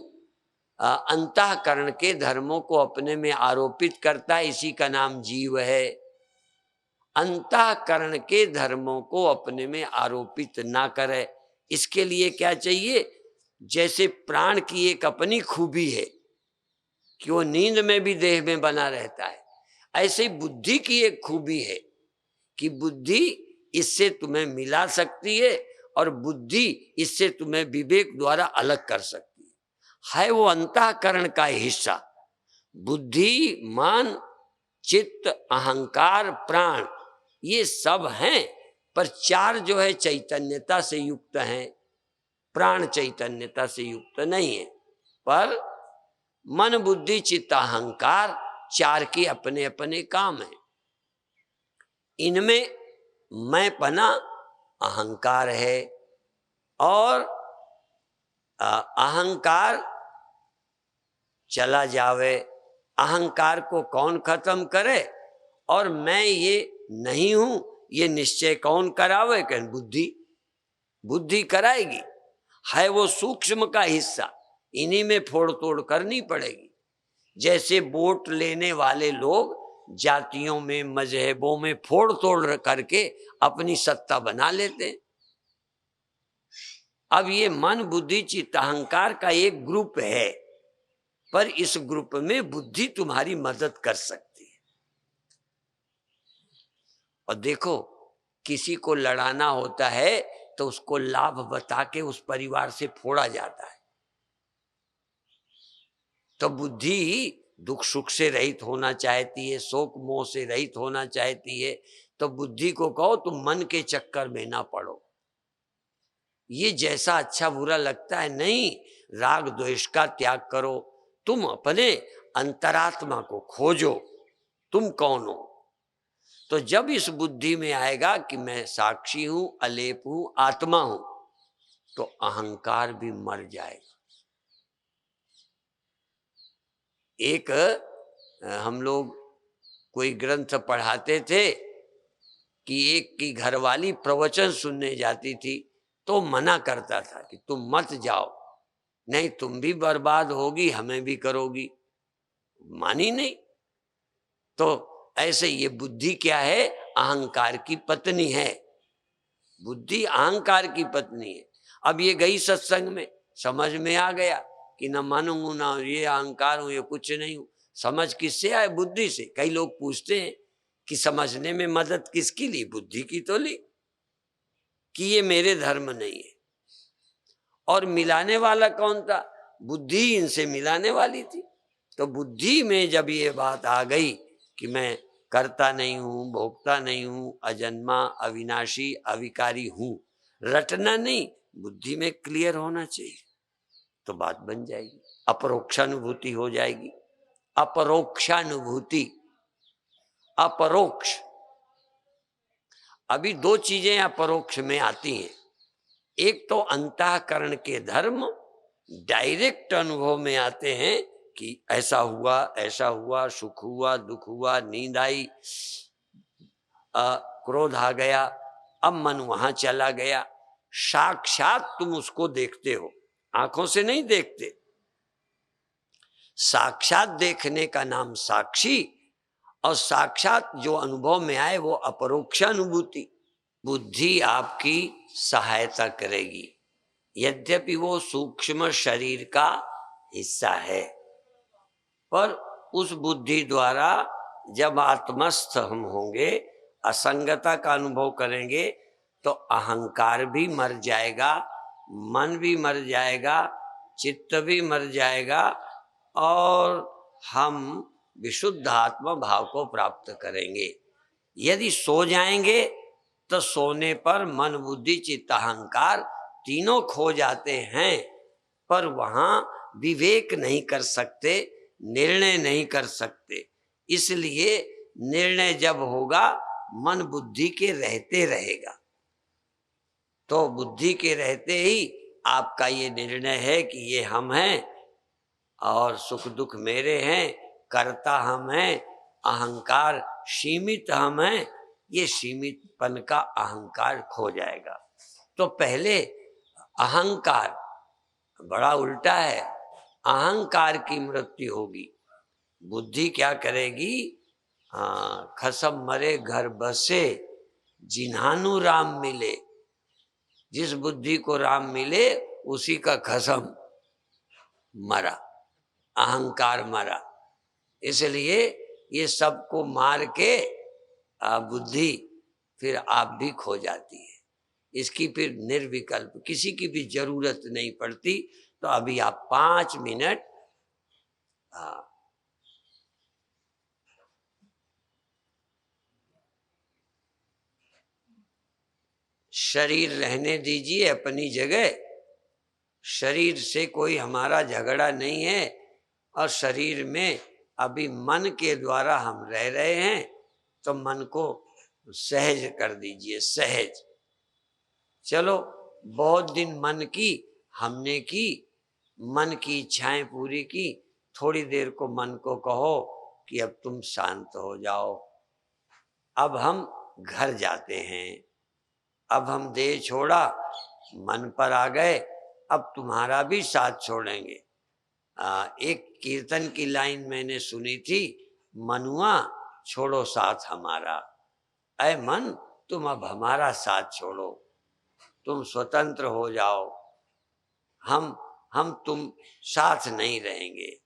A: अंतःकरण के धर्मों को अपने में आरोपित करता है, इसी का नाम जीव है। अंतःकरण के धर्मों को अपने में आरोपित ना करे, इसके लिए क्या चाहिए? जैसे प्राण की एक अपनी खूबी है कि वो नींद में भी देह में बना रहता है, ऐसे ही बुद्धि की एक खूबी है कि बुद्धि इससे तुम्हें मिला सकती है और बुद्धि इससे तुम्हें विवेक द्वारा अलग कर सकती है वो अंतःकरण का हिस्सा। बुद्धि, मन, चित्त, अहंकार, प्राण ये सब हैं, पर चार जो है चैतन्यता से युक्त हैं, प्राण चैतन्यता से युक्त नहीं है। पर मन, बुद्धि, चित्त, अहंकार चार के अपने अपने काम हैं। इनमें मैंपना अहंकार है और अहंकार चला जावे, अहंकार को कौन खत्म करे और मैं ये नहीं हूं ये निश्चय कौन करावे? कहें बुद्धि, बुद्धि कराएगी। है वो सूक्ष्म का हिस्सा, इन्हीं में फोड़ तोड़ करनी पड़ेगी। जैसे वोट लेने वाले लोग जातियों में, मजहबों में फोड़ तोड़ करके अपनी सत्ता बना लेते हैं। अब ये मन, बुद्धि, चित्त, अहंकार का एक ग्रुप है, पर इस ग्रुप में बुद्धि तुम्हारी मदद कर सकती है। और देखो, किसी को लड़ाना होता है तो उसको लाभ बता के उस परिवार से फोड़ा जाता है। तो बुद्धि दुख सुख से रहित होना चाहती है, शोक मोह से रहित होना चाहती है, तो बुद्धि को कहो तुम मन के चक्कर में ना पड़ो, ये जैसा अच्छा बुरा लगता है नहीं, राग द्वेष का त्याग करो, तुम अपने अंतरात्मा को खोजो, तुम कौन हो। तो जब इस बुद्धि में आएगा कि मैं साक्षी हूं, अलेप हूं, आत्मा हूं, तो अहंकार भी मर जाएगा। एक हम लोग कोई ग्रंथ पढ़ाते थे कि एक की घरवाली प्रवचन सुनने जाती थी तो मना करता था कि तुम मत जाओ, नहीं तुम भी बर्बाद होगी, हमें भी करोगी। मानी नहीं। तो ऐसे ये बुद्धि क्या है? अहंकार की पत्नी है। बुद्धि अहंकार की पत्नी है। अब ये गई सत्संग में, समझ में आ गया कि न मानूंगा ना ये अहंकार हूं, ये कुछ नहीं हूं। समझ किससे आए? बुद्धि से। कई लोग पूछते हैं कि समझने में मदद किसकी ली? बुद्धि की तो ली कि ये मेरे धर्म नहीं है। और मिलाने वाला कौन था? बुद्धि इनसे मिलाने वाली थी। तो बुद्धि में जब ये बात आ गई कि मैं करता नहीं हूं, भोगता नहीं हूं, अजन्मा, अविनाशी, अविकारी हूं, रटना नहीं, बुद्धि में क्लियर होना चाहिए, तो बात बन जाएगी, अपरोक्षानुभूति हो जाएगी। अपरोक्षानुभूति, अपरोक्ष, अभी दो चीजें अपरोक्ष में आती हैं। एक तो अंतःकरण के धर्म डायरेक्ट अनुभव में आते हैं कि ऐसा हुआ, ऐसा हुआ, सुख हुआ, दुख हुआ, नींद आई, क्रोध आ गया, अब मन वहां चला गया। साक्षात तुम उसको देखते हो, आंखों से नहीं देखते। साक्षात देखने का नाम साक्षी, और साक्षात जो अनुभव में आए वो अपरोक्षानुभूति। बुद्धि आपकी सहायता करेगी, यद्यपि वो सूक्ष्म शरीर का हिस्सा है, पर उस बुद्धि द्वारा जब आत्मस्थ हम होंगे, असंगता का अनुभव करेंगे, तो अहंकार भी मर जाएगा, मन भी मर जाएगा, चित्त भी मर जाएगा, और हम विशुद्ध आत्मा भाव को प्राप्त करेंगे। यदि सो जाएंगे तो सोने पर मन बुद्धि चित्त अहंकार तीनों खो जाते हैं, पर वहां विवेक नहीं कर सकते, निर्णय नहीं कर सकते। इसलिए निर्णय जब होगा मन बुद्धि के रहते रहेगा। तो बुद्धि के रहते ही आपका ये निर्णय है कि ये हम हैं और सुख दुख मेरे हैं, कर्ता हम हैं, अहंकार सीमित हम हैं, ये सीमितपन का अहंकार खो जाएगा। तो पहले अहंकार, बड़ा उल्टा है, अहंकार की मृत्यु होगी। बुद्धि क्या करेगी? खसम मरे घर बसे, जिन्हानु राम मिले। जिस बुद्धि को राम मिले उसी का खसम मरा, अहंकार मरा। इसलिए ये सबको मार के बुद्धि फिर आप भी खो जाती है। इसकी फिर निर्विकल्प किसी की भी जरूरत नहीं पड़ती। तो अभी आप 5 मिनट शरीर रहने दीजिए अपनी जगह। शरीर से कोई हमारा झगड़ा नहीं है और शरीर में अभी मन के द्वारा हम रह रहे हैं, तो मन को सहज कर दीजिए, सहज। चलो बहुत दिन मन की हमने की, मन की इच्छाएं पूरी की, थोड़ी देर को मन को कहो कि अब तुम शांत हो जाओ। अब हम घर जाते हैं, अब हम देह छोड़ा, मन पर आ गए, अब तुम्हारा भी साथ छोड़ेंगे। एक कीर्तन की लाइन मैंने सुनी थी, मनुआ छोड़ो साथ हमारा। ऐ मन तुम अब हमारा साथ छोड़ो, तुम स्वतंत्र हो जाओ, हम तुम साथ नहीं रहेंगे।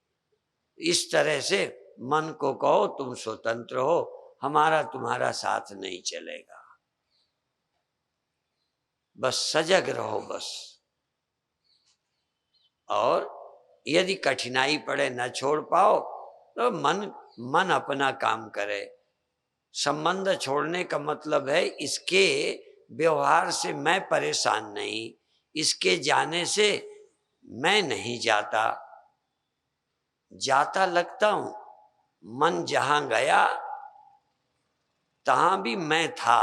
A: इस तरह से मन को कहो तुम स्वतंत्र हो, हमारा तुम्हारा साथ नहीं चलेगा। बस सजग रहो बस। और यदि कठिनाई पड़े न छोड़ पाओ तो मन अपना काम करे। संबंध छोड़ने का मतलब है इसके व्यवहार से मैं परेशान नहीं, इसके जाने से मैं नहीं जाता, जाता लगता हूं। मन जहां गया तहां भी मैं था,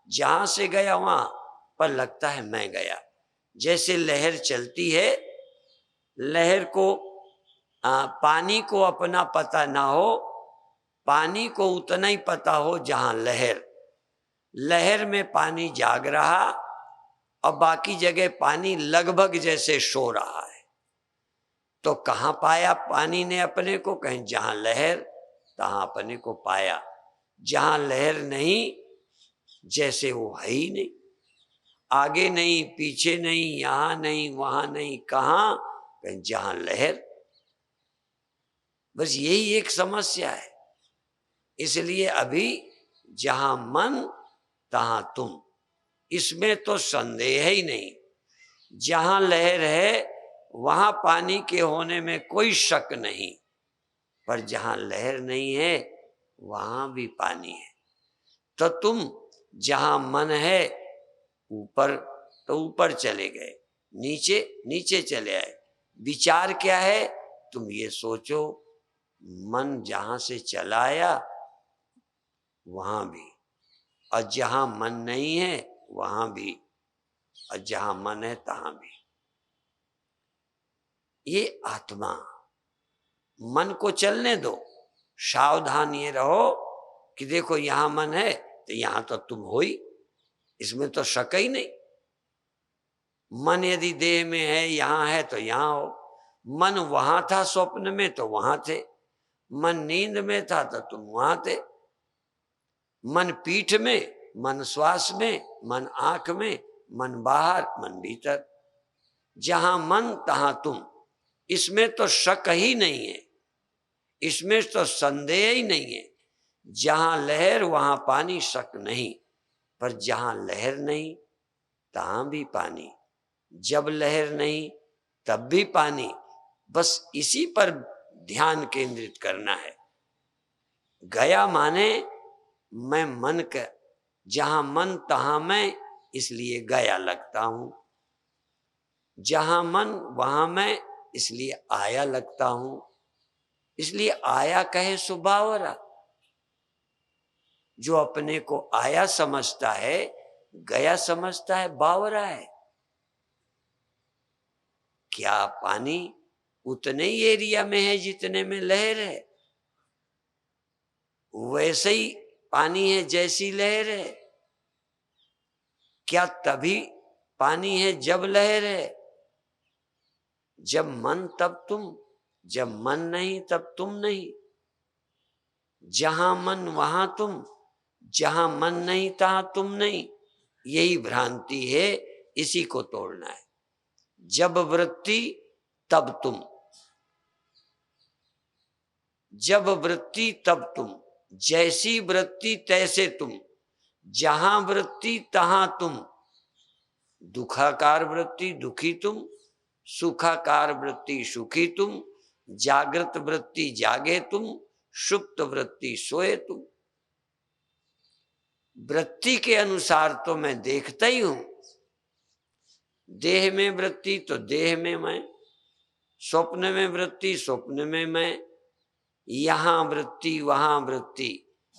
A: जहां से गया वहां पर लगता है मैं गया। जैसे लहर चलती है, लहर को पानी को अपना पता ना हो, पानी को उतना ही पता हो जहां लहर। लहर में पानी जाग रहा और बाकी जगह पानी लगभग जैसे सो रहा है। तो कहां पाया पानी ने अपने को? कहीं जहां लहर, तहां अपने को पाया। जहां लहर नहीं, जैसे वो है ही नहीं, आगे नहीं पीछे नहीं, यहां नहीं वहां नहीं, कहां? कहीं जहां लहर। बस यही एक समस्या है। इसलिए अभी जहां मन तहां तुम, इसमें तो संदेह ही नहीं। जहां लहर है वहां पानी के होने में कोई शक नहीं, पर जहां लहर नहीं है वहां भी पानी है। तो तुम जहां मन है ऊपर, तो ऊपर चले गए, नीचे नीचे चले आए। विचार क्या है? तुम ये सोचो, मन जहां से चला आया वहां भी, और जहां मन नहीं है वहां भी, और जहां मन है तहां भी। ये आत्मा, मन को चलने दो, सावधान ये रहो कि देखो यहां मन है तो यहां तो तुम हो ही, इसमें तो शक ही नहीं। मन यदि देह में है, यहां है तो यहां हो। मन वहां था स्वप्न में तो वहां थे, मन नींद में था तो तुम वहां थे। मन पीठ में, मन श्वास में, मन आंख में, मन बाहर, मन भीतर। जहां मन तहां तुम, इसमें तो शक ही नहीं है, इसमें तो संदेह ही नहीं है। जहां लहर वहां पानी, शक नहीं। पर जहां लहर नहीं तहां भी पानी, जब लहर नहीं तब भी पानी। बस इसी पर ध्यान केंद्रित करना है। गया माने मैं मन का, जहां मन तहां मैं, इसलिए गया लगता हूं। जहां मन वहां मैं, इसलिए आया लगता हूं। इसलिए आया कहे सो बावरा। जो अपने को आया समझता है, गया समझता है, बावरा है। क्या पानी उतने ही एरिया में है जितने में लहर है? वैसे ही पानी है जैसी लहर है। क्या तभी पानी है जब लहर है? जब मन तब तुम, जब मन नहीं तब तुम नहीं। जहां मन वहां तुम, जहां मन नहीं तहां तुम नहीं। यही भ्रांति है, इसी को तोड़ना है। जब वृत्ति तब तुम, जब वृत्ति तब तुम, जैसी वृत्ति तैसे तुम, जहां वृत्ति तहां तुम। दुखाकार वृत्ति दुखी तुम, सुखाकार वृत्ति सुखी तुम, जागृत वृत्ति जागे तुम, सुप्त वृत्ति सोए तुम। वृत्ति के अनुसार तो मैं देखता ही हूं। देह में वृत्ति तो देह में मैं, स्वप्न में वृत्ति स्वप्न में मैं, यहां वृत्ति वहां वृत्ति।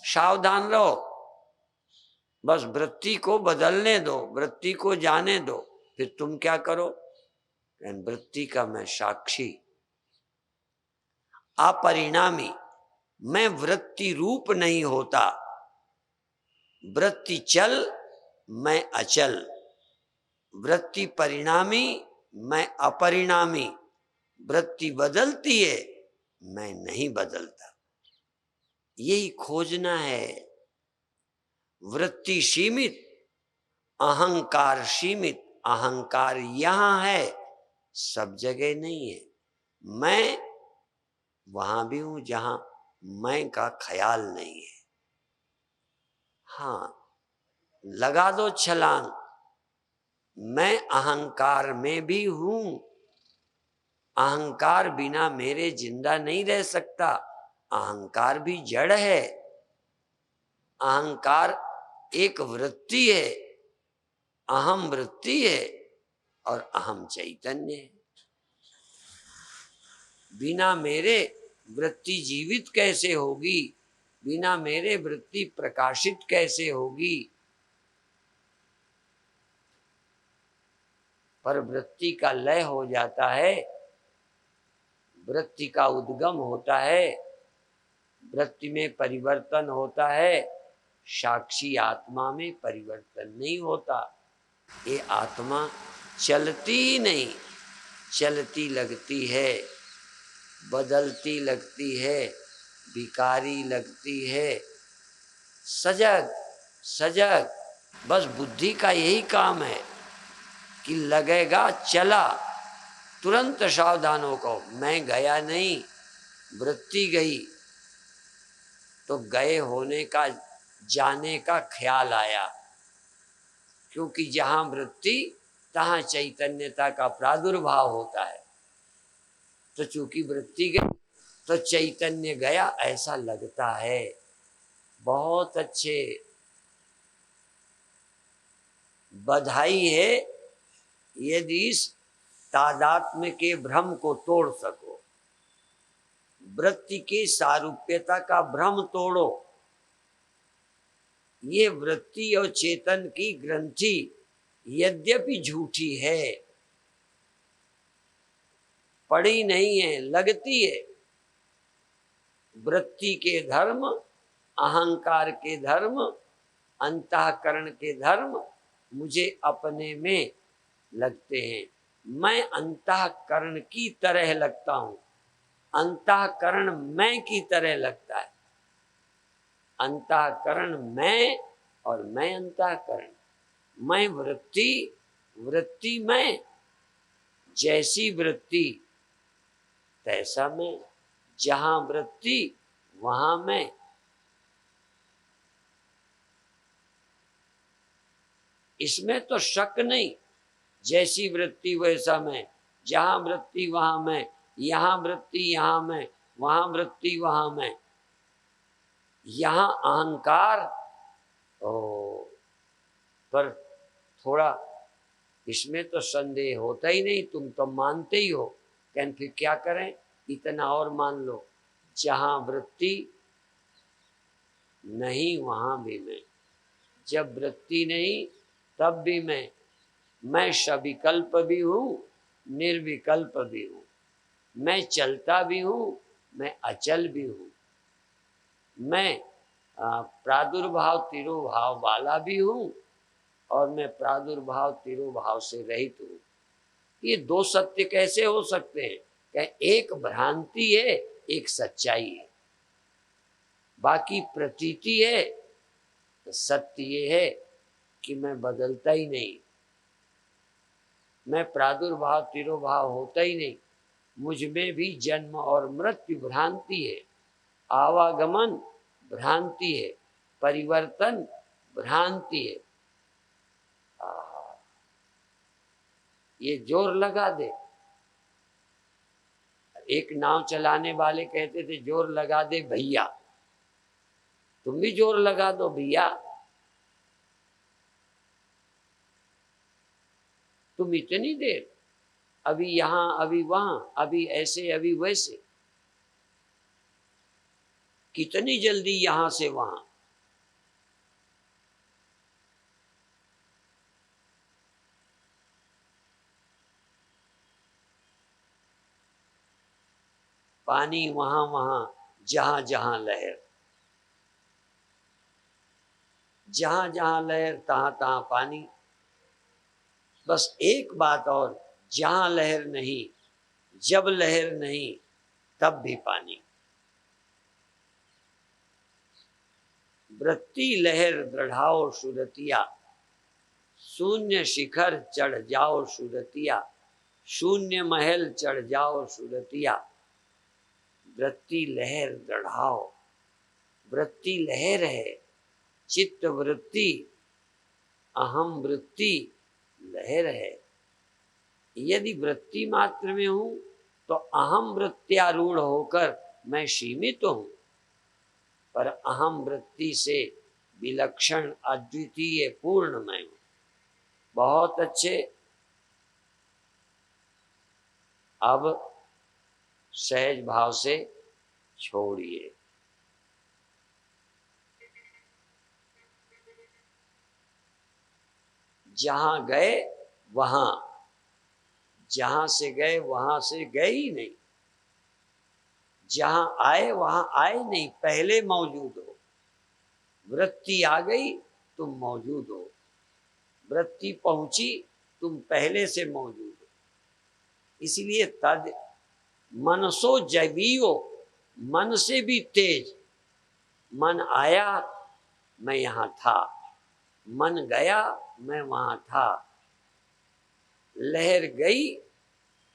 A: सावधान रहो, बस वृत्ति को बदलने दो, वृत्ति को जाने दो। फिर तुम क्या करो? वृत्ति का मैं साक्षी, अपरिणामी। मैं वृत्ति रूप नहीं होता। वृत्ति चल, मैं अचल। वृत्ति परिणामी, मैं अपरिणामी। वृत्ति बदलती है, मैं नहीं बदलता। यही खोजना है। वृत्ति सीमित, अहंकार सीमित। अहंकार यहां है, सब जगह नहीं है। मैं वहां भी हूं जहां मैं का ख्याल नहीं है। हाँ, लगा दो छलांग, मैं अहंकार में भी हूं। अहंकार बिना मेरे जिंदा नहीं रह सकता। अहंकार भी जड़ है। अहंकार एक वृत्ति है, अहम वृत्ति है और अहम चैतन्य है। बिना मेरे वृत्ति जीवित कैसे होगी? बिना मेरे वृत्ति प्रकाशित कैसे होगी? पर वृत्ति का लय हो जाता है, वृत्ति का उद्गम होता है, वृत्ति में परिवर्तन होता है। साक्षी आत्मा में परिवर्तन नहीं होता। ये आत्मा चलती ही नहीं, चलती लगती है, बदलती लगती है, विकारी लगती है। सजग सजग, बस बुद्धि का यही काम है कि लगेगा चला, तुरंत सावधान हो। मैं गया नहीं, वृत्ति गई। तो गए होने का, जाने का ख्याल आया, क्योंकि जहां वृत्ति तहां चैतन्यता का प्रादुर्भाव होता है। तो चूंकि वृत्ति गई तो चैतन्य गया, ऐसा लगता है। बहुत अच्छे, बधाई है यदि इस तादात्म्य के भ्रम को तोड़ सको। वृत्ति की सारूप्यता का भ्रम तोड़ो। ये वृत्ति और चेतन की ग्रंथि यद्यपि झूठी है, पड़ी नहीं है, लगती है। वृत्ति के धर्म, अहंकार के धर्म, अंतःकरण के धर्म मुझे अपने में लगते हैं। मैं अंतःकरण की तरह लगता हूं, अंतःकरण मैं की तरह लगता है। अंतःकरण मैं और मैं अंतःकरण। मैं वृत्ति, वृत्ति मैं। जैसी वृत्ति तैसा मैं, जहां वृत्ति वहां मैं। इसमें तो शक नहीं। जैसी वृत्ति वैसा मैं, जहां वृत्ति वहां मैं, यहां वृत्ति यहां मैं, वहां वृत्ति वहां मैं, यहां अहंकार। ओ, पर थोड़ा इसमें तो संदेह होता ही नहीं, तुम तो मानते ही हो। कहन फिर क्या करें, इतना और मान लो, जहां वृत्ति नहीं वहां भी मैं, जब वृत्ति नहीं तब भी मैं सविकल्प भी हूं, निर्विकल्प भी हूं, मैं चलता भी हूं, मैं अचल भी हूं, मैं प्रादुर्भाव तिरोभाव वाला भी हूं, और मैं प्रादुर्भाव तिरोभाव से रहित हूं। ये दो सत्य कैसे हो सकते हैं? क्या एक भ्रांति है, एक सच्चाई है, बाकी प्रतीति है। तो सत्य ये है कि मैं बदलता ही नहीं, मैं प्रादुर्भाव तिरोभाव होता ही नहीं, मुझ में भी जन्म और मृत्यु भ्रांति है, आवागमन भ्रांति है, परिवर्तन भ्रांति है। ये जोर लगा दे। एक नाव चलाने वाले कहते थे जोर लगा दे भैया, तुम भी जोर लगा दो भैया। तुम इतनी देर, अभी यहां अभी वहां, अभी ऐसे अभी वैसे, कितनी जल्दी यहां से वहां। पानी वहां वहां, जहां जहां लहर, जहां जहां लहर तहां तहां पानी। बस एक बात और, जहां लहर नहीं, जब लहर नहीं तब भी पानी। वृत्ति लहर दृढ़ाओ सुरतिया, शून्य शिखर चढ़ जाओ सुरतिया, शून्य महल चढ़ जाओ सुरतिया। वृत्ति लहर दृढ़ाओ, वृत्ति लहर है, चित्त वृत्ति, अहम वृत्ति लहर है। यदि वृत्ति मात्र में हूं तो अहम वृत्त्यारूढ़ होकर मैं सीमित हूं, पर अहम वृत्ति से विलक्षण अद्वितीय पूर्ण मैं हूं। बहुत अच्छे। अब सहज भाव से छोड़िए। जहां गए वहां, जहां से गए वहां से गए ही नहीं, जहां आए वहां आए नहीं, पहले मौजूद हो। वृत्ति आ गई, तुम मौजूद हो। वृत्ति पहुंची, तुम पहले से मौजूद हो। इसलिए तद मनसो जैवीयो, मन से भी तेज। मन आया, मैं यहां था, मन गया, मैं वहां था। लहर गई,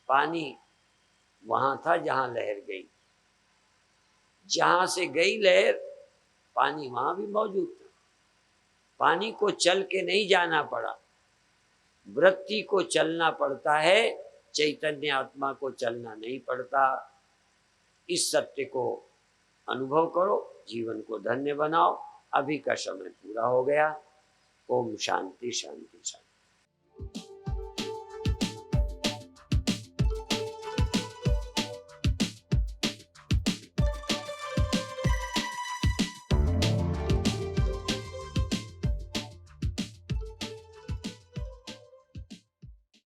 A: पानी वहां था जहां लहर गई। जहां से गई लहर, पानी वहां भी मौजूद था। पानी को चल के नहीं जाना पड़ा, वृत्ति को चलना पड़ता है, चैतन्य आत्मा को चलना नहीं पड़ता। इस सत्य को अनुभव करो, जीवन को धन्य बनाओ। अभी का समय पूरा हो गया। ओम शांति शांति शांति।